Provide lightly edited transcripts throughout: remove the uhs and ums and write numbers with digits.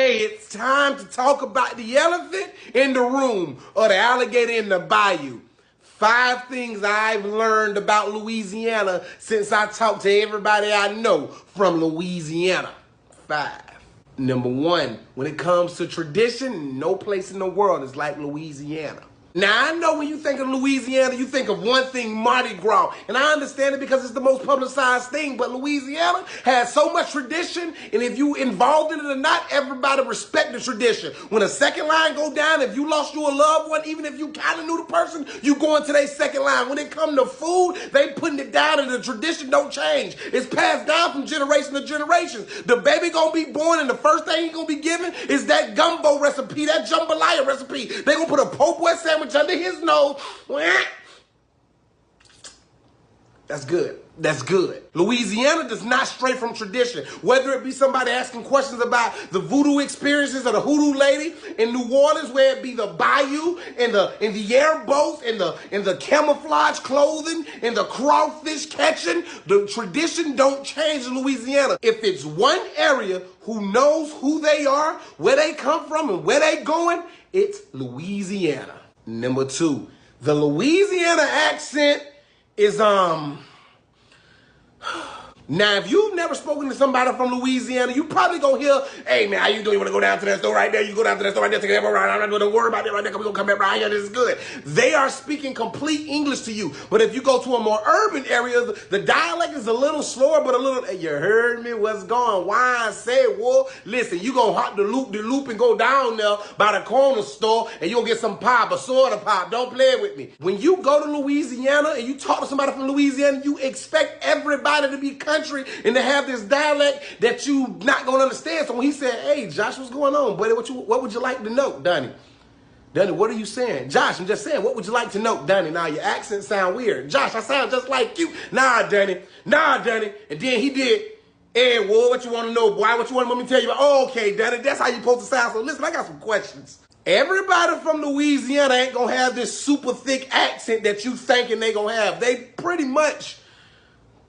Hey, it's time to talk about the elephant in the room or the alligator in the bayou. 5 things I've learned about Louisiana since I talked to everybody I know from Louisiana. 5. Number 1, when it comes to tradition, no place in the world is like Louisiana. Now, I know when you think of Louisiana, you think of one thing, Mardi Gras. And I understand it because it's the most publicized thing. But Louisiana has so much tradition. And if you involved in it or not, everybody respect the tradition. When a second line go down, if you lost you a loved one, even if you kind of knew the person, you go into their second line. When it come to food, they putting it down and the tradition don't change. It's passed down from generation to generation. The baby gonna be born and the first thing he gonna be given is that gumbo recipe, that jambalaya recipe. They gonna put a po' boy sandwich under his nose. That's good. That's good. Louisiana does not stray from tradition. Whether it be somebody asking questions about the voodoo experiences of the hoodoo lady in New Orleans, where it be the bayou and the airboats and the camouflage clothing and the crawfish catching, the tradition don't change in Louisiana. If it's one area who knows who they are, where they come from, and where they going, it's Louisiana. Number 2, the Louisiana accent is, now, if you've never spoken to somebody from Louisiana, you probably gonna hear, hey man, how you doing? You wanna go down to that store right there? You go down to that store right there, take it around. I'm not gonna worry about it right there, because we're gonna come back right here, this is good. They are speaking complete English to you. But if you go to a more urban area, the dialect is a little slower, but a little, hey, you heard me, what's going? Why I say, well, listen, you gonna hop the loop and go down there by the corner store and you'll get some pop, a soda pop. Don't play with me. When you go to Louisiana and you talk to somebody from Louisiana, you expect everybody to be country and to have this dialect that you not gonna understand. So when he said, hey, Josh, what's going on, buddy? What would you like to know, Donnie? Donnie, what are you saying? Josh, I'm just saying, what would you like to know, Donnie? Now, your accent sound weird. Josh, I sound just like you. Nah, Donnie. And then he did, hey, well, what you want to know, boy? What you want me to tell you about? Oh, okay, Donnie, that's how you supposed to sound. So listen, I got some questions. Everybody from Louisiana ain't gonna have this super thick accent that you thinking they gonna have. They pretty much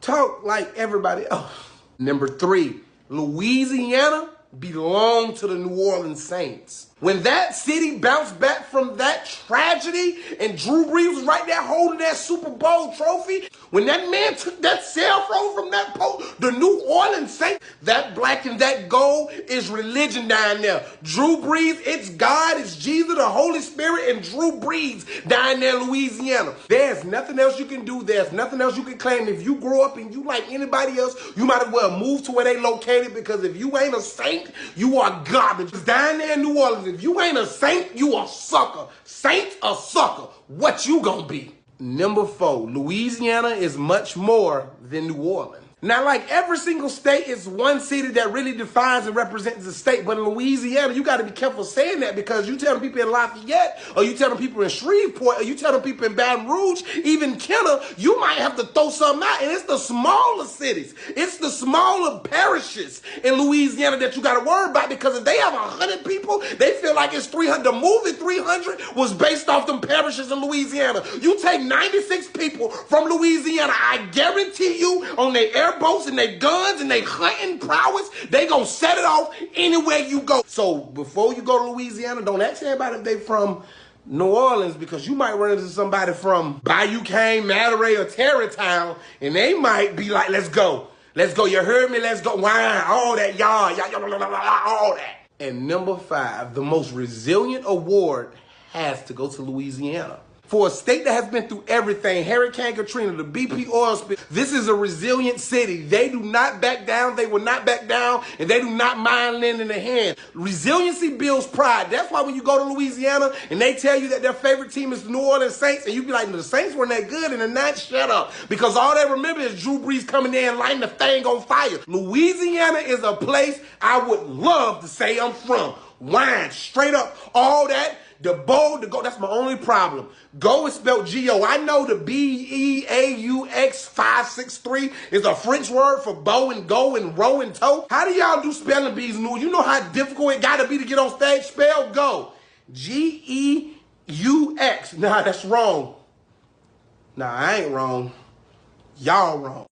talk like everybody else. Number 3, Louisiana belonged to the New Orleans Saints. When that city bounced back from that tragedy and Drew Brees was right there holding that Super Bowl trophy, when that man took that cell phone from that post, the New Orleans Saints, that black and that gold is religion down there. Drew Brees, it's God, it's Jesus, the Holy Spirit, and Drew Brees down there in Louisiana. There's nothing else you can do. There's nothing else you can claim. If you grow up and you like anybody else, you might as well move to where they located, because if you ain't a saint, you are garbage. Down there in New Orleans, if you ain't a saint, you a sucker. Saint a sucker. What you gonna be? Number 4, Louisiana is much more than New Orleans. Now, like every single state is one city that really defines and represents the state. But in Louisiana, you got to be careful saying that, because you telling people in Lafayette, or you telling people in Shreveport, or you telling people in Baton Rouge, even Kenner, you might have to throw something out. And it's the smaller cities. It's the smaller parishes in Louisiana that you got to worry about, because if they have 100 people, they feel like it's 300. The movie 300 was based off them parishes in Louisiana. You take 96 people from Louisiana, I guarantee you, on their boats and they guns and they hunting prowess, they gonna set it off anywhere you go. So before you go to Louisiana, don't ask everybody if they from New Orleans, because you might run into somebody from Bayou Cane, Monterey, or Tarrytown, and they might be like, let's go. You heard me? Let's go. Why? All that, y'all, all that. And number 5, the most resilient award has to go to Louisiana. For a state that has been through everything, Hurricane Katrina, the BP oil spill, this is a resilient city. They do not back down. They will not back down, and they do not mind lending a hand. Resiliency builds pride. That's why when you go to Louisiana and they tell you that their favorite team is the New Orleans Saints, and you be like, the Saints weren't that good, and the Niners, shut up. Because all they remember is Drew Brees coming there and lighting the thing on fire. Louisiana is a place I would love to say I'm from. Wine, straight up, all that. The bow, the go, that's my only problem. Go is spelled G-O. I know the B-E-A-U-X 563 is a French word for bow and go and row and toe. How do y'all do spelling bees, New? You know how difficult it gotta be to get on stage? Spell go. G-E-U-X. Nah, that's wrong. Nah, I ain't wrong. Y'all wrong.